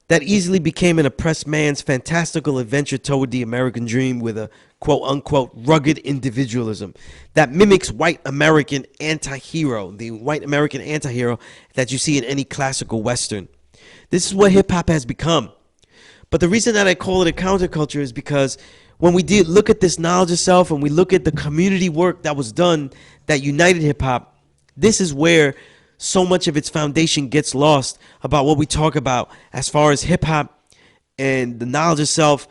That easily became an oppressed man's fantastical adventure toward the American dream with a quote unquote rugged individualism that mimics white American anti-hero, the white American anti-hero that you see in any classical Western. This is what hip hop has become. But the reason that I call it a counterculture is because when we did look at this knowledge of self and we look at the community work that was done that united hip hop, this is where so much of its foundation gets lost about what we talk about as far as hip hop and the knowledge of self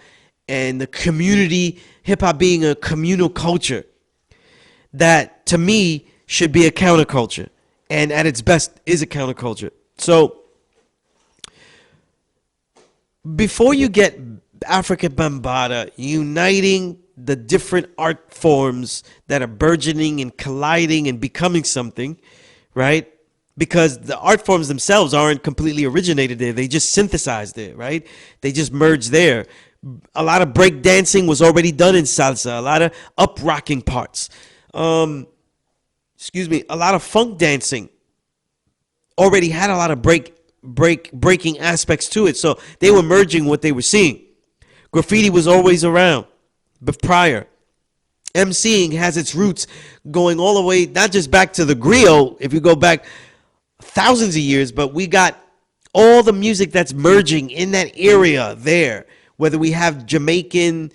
and the community, hip hop being a communal culture that to me should be a counterculture and at its best is a counterculture. So before you get Africa Bambaataa uniting the different art forms that are burgeoning and colliding and becoming something, right? Because the art forms themselves aren't completely originated there. They just synthesized there, right? They just merged there. A lot of break dancing was already done in salsa, a lot of up rocking parts. excuse me, a lot of funk dancing already had a lot of breaking aspects to it. So they were merging what they were seeing. Graffiti was always around, but prior. MCing has its roots going all the way, not just back to the griot, if you go back thousands of years, but we got all the music that's merging in that area there. Whether we have Jamaican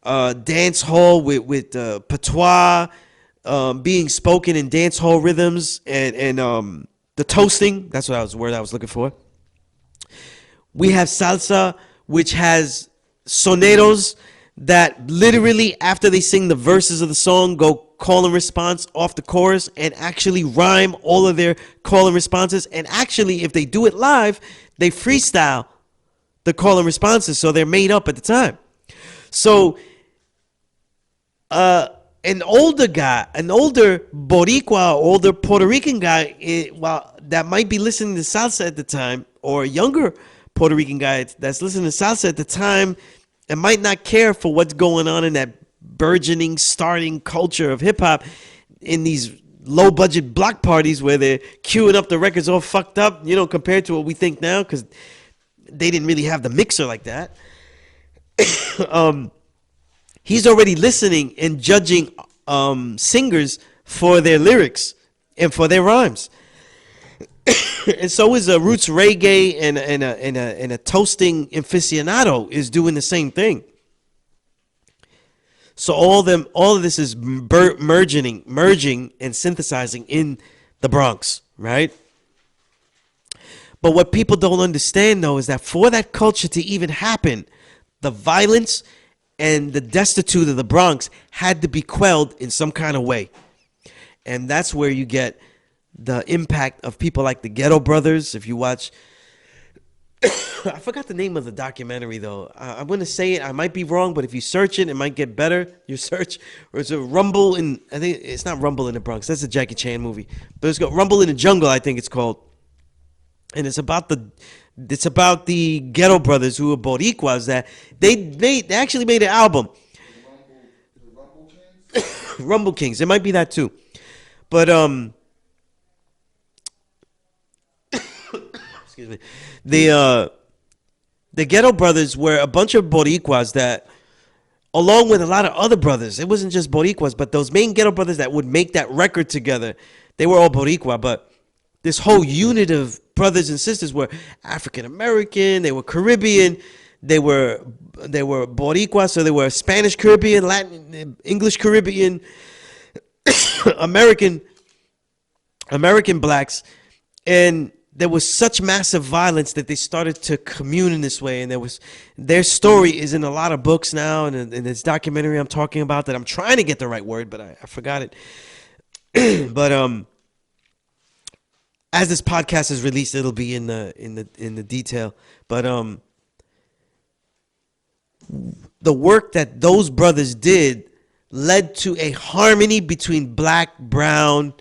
dance hall with patois being spoken in dance hall rhythms and the toasting, that's what the word I was looking for. We have salsa, which has soneros that literally after they sing the verses of the song go call and response off the chorus and actually rhyme all of their call and responses. And actually, if they do it live, they freestyle the call and responses, so they're made up at the time. So an older Boricua, older Puerto Rican guy, that might be listening to salsa at the time, or a younger Puerto Rican guy that's listening to salsa at the time and might not care for what's going on in that burgeoning, starting culture of hip hop in these low budget block parties where they're queuing up the records all fucked up, compared to what we think now, because they didn't really have the mixer like that. He's already listening and judging singers for their lyrics and for their rhymes. And so is a roots reggae and a toasting aficionado is doing the same thing. So all of this is merging and synthesizing in the Bronx, right? But what people don't understand, though, is that for that culture to even happen, the violence and the destitute of the Bronx had to be quelled in some kind of way. And that's where you get the impact of people like the Ghetto Brothers. If you watch, I forgot the name of the documentary, though. I'm going to say it. I might be wrong, but if you search it, it might get better. You search, or it's a Rumble in, I think it's not Rumble in the Bronx. That's a Jackie Chan movie. But it's got Rumble in the Jungle, I think it's called. And it's about the Ghetto Brothers, who are Boricuas, that they actually made an album. The Rumble Kings? Rumble Kings. It might be that too. But excuse me. The Ghetto Brothers were a bunch of Boricuas that, along with a lot of other brothers, it wasn't just Boricuas, but those main Ghetto Brothers that would make that record together, they were all Boricua, but this whole unit of brothers and sisters were African American, they were Caribbean, they were Boricua, so they were Spanish Caribbean, Latin, English Caribbean, American blacks, and there was such massive violence that they started to commune in this way. And their story is in a lot of books now, and in this documentary I'm talking about that I'm trying to get the right word, but I forgot it. But as this podcast is released, it'll be in the detail. But the work that those brothers did led to a harmony between black, brown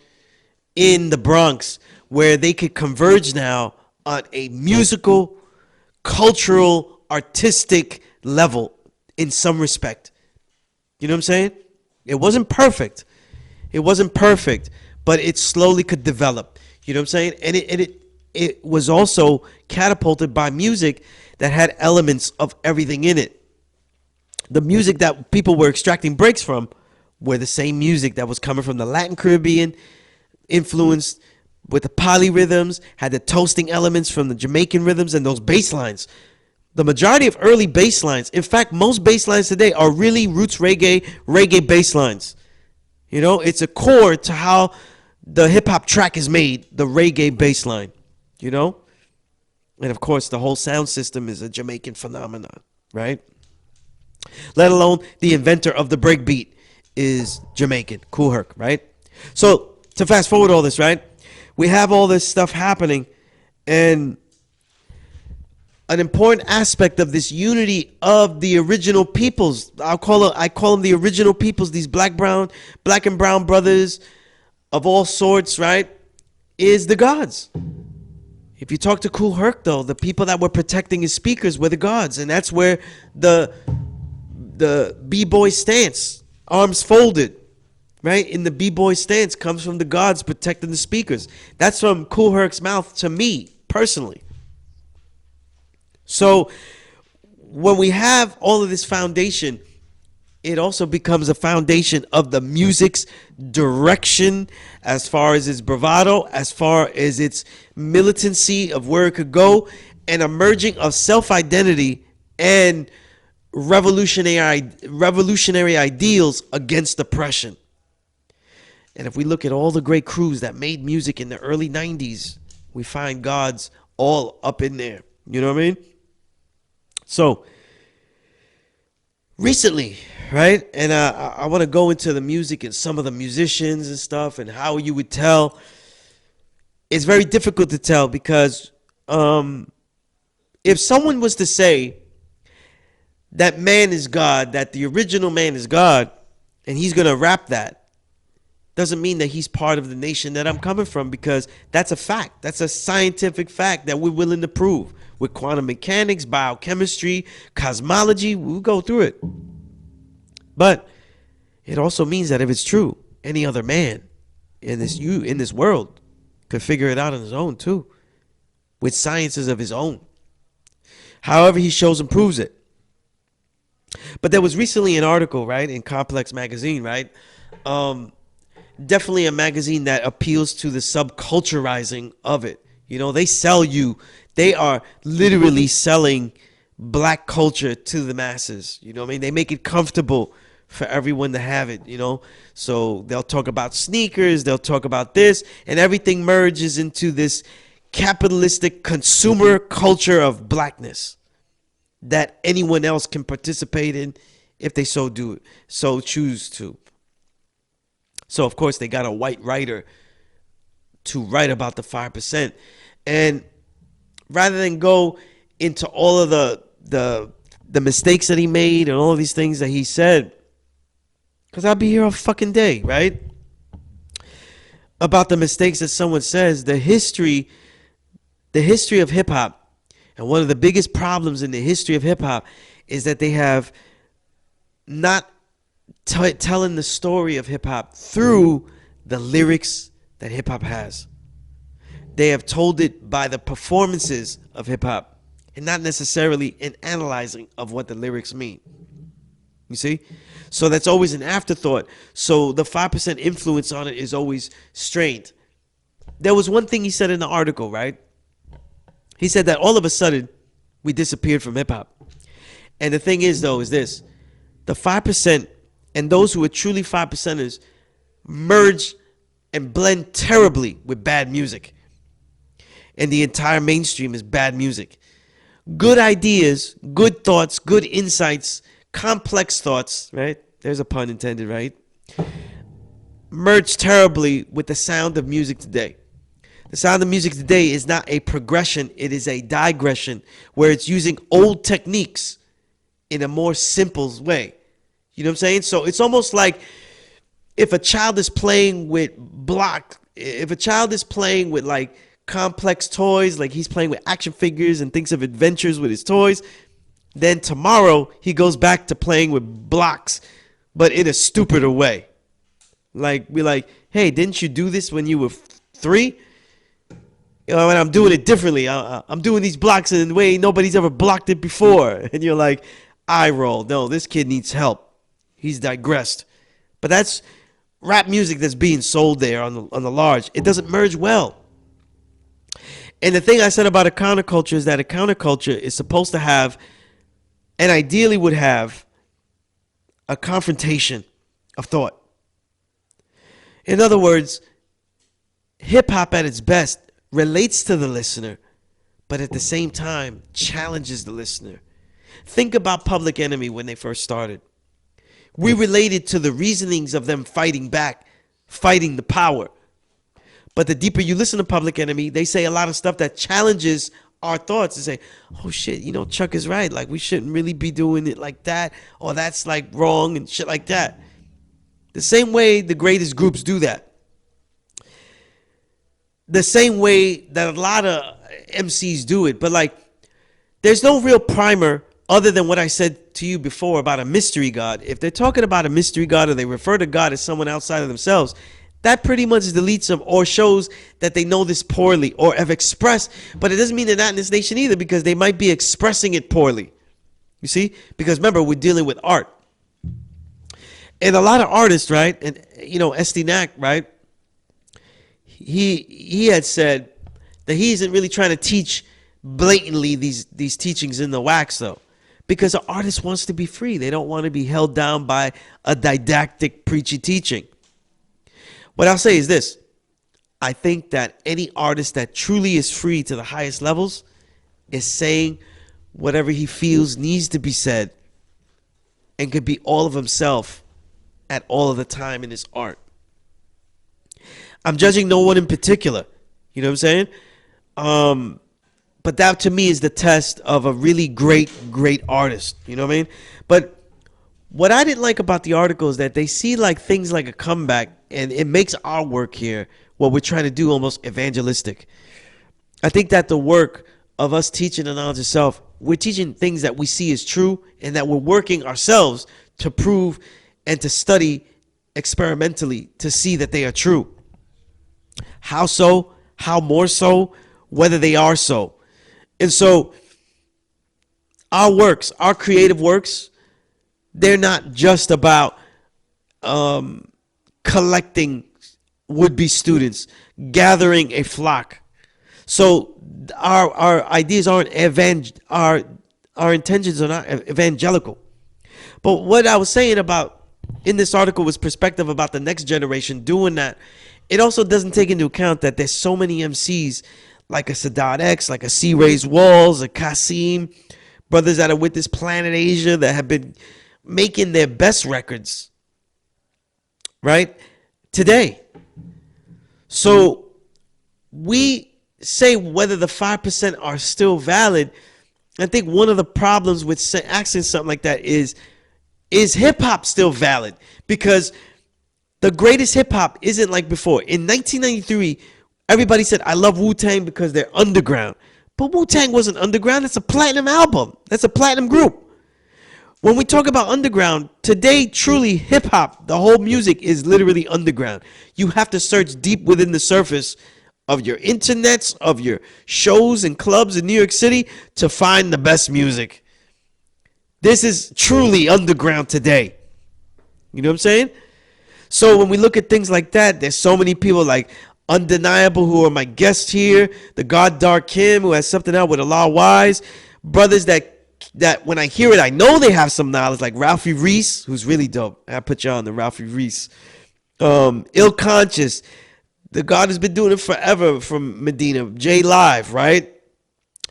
in the Bronx, where they could converge now on a musical, cultural, artistic level in some respect. You know what I'm saying? It wasn't perfect. But it slowly could develop. You know what I'm saying? And it was also catapulted by music that had elements of everything in it. The music that people were extracting breaks from were the same music that was coming from the Latin Caribbean, influenced with the polyrhythms, had the toasting elements from the Jamaican rhythms and those bass lines. The majority of early bass lines, in fact, most bass lines today are really roots reggae bass lines. You know, it's a core to how the hip-hop track is made, the reggae bass line, you know? And, of course, the whole sound system is a Jamaican phenomenon, right? Let alone the inventor of the breakbeat is Jamaican, Kool Herc, right? So, to fast forward all this, right? We have all this stuff happening, and an important aspect of this unity of the original peoples, I call them the original peoples, these black and brown brothers of all sorts, right, is the gods. If you talk to Kool Herc, though, the people that were protecting his speakers were the gods, and that's where the b-boy stance, arms folded, right? In the b-boy stance comes from the gods protecting the speakers. That's from Kool Herc's mouth to me personally. So when we have all of this foundation, it also becomes a foundation of the music's direction, as far as its bravado, as far as its militancy of where it could go, and a merging of self-identity and revolutionary ideals against oppression. And if we look at all the great crews that made music in the early 90s, we find gods all up in there. You know what I mean? So recently, right? And I want to go into the music and some of the musicians and stuff and how you would tell. It's very difficult to tell because if someone was to say that man is God, that the original man is God, and he's going to rap that, doesn't mean that he's part of the nation that I'm coming from, because that's a fact. That's a scientific fact that we're willing to prove with quantum mechanics, biochemistry, cosmology. We'll go through it. But it also means that if it's true, any other man in this world could figure it out on his own too, with sciences of his own. However he shows and proves it. But there was recently an article, right, in Complex magazine, right? Definitely a magazine that appeals to the subculturizing of it. You know, they sell you. They are literally selling black culture to the masses. You know what I mean? They make it comfortable for everyone to have it, you know? So they'll talk about sneakers, they'll talk about this, and everything merges into this capitalistic consumer culture of blackness that anyone else can participate in if they so choose to. So, of course, they got a white writer to write about the 5%. And rather than go into all of the mistakes that he made and all of these things that he said, because I'll be here all fucking day, right? About the mistakes that someone says, the history of hip-hop, and one of the biggest problems in the history of hip-hop is that they have not telling the story of hip-hop through the lyrics that hip-hop has. They have told it by the performances of hip-hop and not necessarily in analyzing of what the lyrics mean. You see? So that's always an afterthought. So the 5% influence on it is always strained. There was one thing he said in the article, right? He said that all of a sudden we disappeared from hip-hop. And the thing is, though, is this. The 5% and those who are truly 5%ers merge and blend terribly with bad music. And the entire mainstream is bad music. Good ideas, good thoughts, good insights, complex thoughts, right? There's a pun intended, right? Merge terribly with the sound of music today. The sound of music today is not a progression, it is a digression, where it's using old techniques in a more simple way. You know what I'm saying? So it's almost like if a child is playing with like complex toys, like he's playing with action figures and thinks of adventures with his toys, then tomorrow he goes back to playing with blocks, but in a stupider way. Like, be like, hey, didn't you do this when you were 3? You know, and I'm doing it differently. I'm doing these blocks in a way nobody's ever blocked it before. And you're like, eye roll. No, this kid needs help. He's digressed. But that's rap music that's being sold there on the large. It doesn't merge well. And the thing I said about a counterculture is that a counterculture is supposed to have, and ideally would have, a confrontation of thought. In other words, hip-hop at its best relates to the listener, but at the same time challenges the listener. Think about Public Enemy when they first started. We related to the reasonings of them fighting back, fighting the power. But the deeper you listen to Public Enemy, they say a lot of stuff that challenges our thoughts and say, oh shit, you know, Chuck is right. Like, we shouldn't really be doing it like that, or that's like wrong and shit like that. The same way the greatest groups do that. The same way that a lot of MCs do it. But like, there's no real primer other than what I said to you before about a mystery God. If they're talking about a mystery God or they refer to God as someone outside of themselves, that pretty much deletes them or shows that they know this poorly or have expressed, but it doesn't mean they're not in this nation either, because they might be expressing it poorly. You see? Because remember, we're dealing with art. And a lot of artists, right? And S.STREET, right? He had said that he isn't really trying to teach blatantly these teachings in the wax, though, because an artist wants to be free. They don't want to be held down by a didactic, preachy teaching. What I'll say is this. I think that any artist that truly is free to the highest levels is saying whatever he feels needs to be said and could be all of himself at all of the time in his art. I'm judging no one in particular. You know what I'm saying? But that to me is the test of a really great artist. You know what I mean? But what I didn't like about the article is that they see like things like a comeback, and it makes our work here, what we're trying to do, almost evangelistic. I think that the work of us teaching the knowledge of self, we're teaching things that we see as true, and that we're working ourselves to prove and to study experimentally to see that they are true. How so? How more so? Whether they are so. And so our works, our creative works, they're not just about collecting would-be students, gathering a flock. So our ideas aren't our intentions are not evangelical. But what I was saying about in this article was perspective about the next generation doing that. It also doesn't take into account that there's so many MCs like a Sadat X, like a C. Raised Walls, a Kasim, brothers that are with this Planet Asia that have been making their best records, right, today. So we say whether the 5% are still valid. I think one of the problems with asking something like that is hip-hop still valid? Because the greatest hip-hop isn't like before. In 1993, everybody said, I love Wu-Tang because they're underground. But Wu-Tang wasn't underground. That's a platinum album. That's a platinum group. When we talk about underground, today, truly, hip-hop, the whole music is literally underground. You have to search deep within the surface of your internets, of your shows and clubs in New York City to find the best music. This is truly underground today. You know what I'm saying? So when we look at things like that, there's so many people like Undeniable, who are my guests here, the God Dark Kim, who has something out with Allah Wise, brothers that when I hear it, I know they have some knowledge, like Ralphie Reese, who's really dope. I put you on the Ralphie Reese. Ill Conscious, the God has been doing it forever from Medina. J Live, right?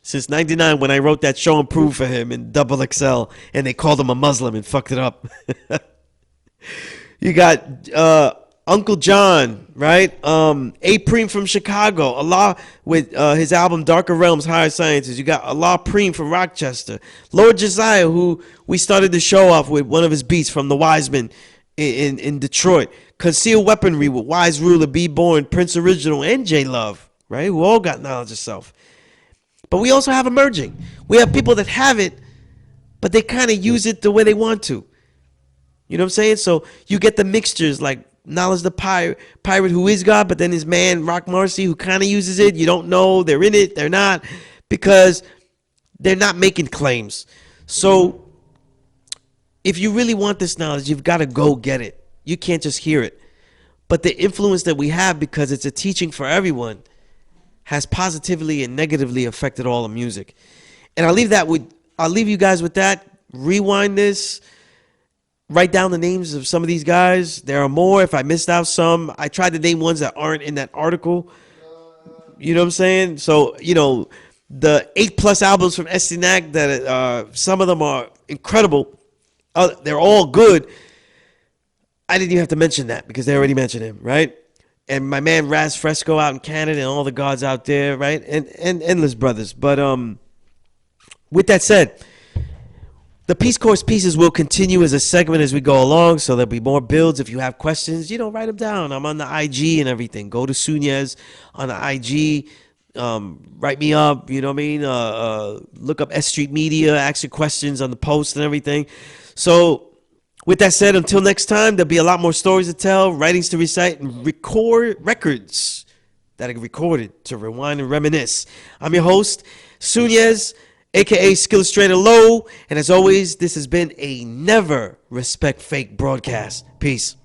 Since 99 when I wrote that show and prove for him in Double XL, and they called him a Muslim and fucked it up. You got Uncle John, right? A-Preem from Chicago. Allah with his album Darker Realms, Higher Sciences. You got Allah Preem from Rochester. Lord Josiah, who we started the show off with one of his beats from the Wiseman in Detroit. Concealed Weaponry with Wise Ruler, Be Born, Prince Original, and J Love, right? Who all got knowledge of self. But we also have emerging. We have people that have it, but they kind of use it the way they want to. You know what I'm saying? So you get the mixtures like Knowledge the Pirate who is God, but then his man Rock Marcy who kind of uses it. You don't know. They're in it. They're not, because they're not making claims. So if you really want this knowledge, you've got to go get it. You can't just hear it. But the influence that we have, because it's a teaching for everyone, has positively and negatively affected all the music. And I'll leave you guys with that. Rewind this. Write down the names of some of these guys. There are more. If I missed out some, I tried to name ones that aren't in that article. You know what I'm saying? So, the 8+ albums from S.STREET that some of them are incredible. They're all good. I didn't even have to mention that because they already mentioned him, right? And my man Raz Fresco out in Canada and all the gods out there, right? And endless brothers. But with that said, the Peace Course pieces will continue as a segment as we go along, so there'll be more builds. If you have questions, write them down. I'm on the IG and everything. Go to Sunez on the IG. Write me up, you know what I mean? Look up S Street Media, ask your questions on the post and everything. So, with that said, until next time, there'll be a lot more stories to tell, writings to recite, and records that are recorded to rewind and reminisce. I'm your host, Sunez, aka Skillustrator Low, and as always, this has been a Never Respect Fake broadcast. Peace.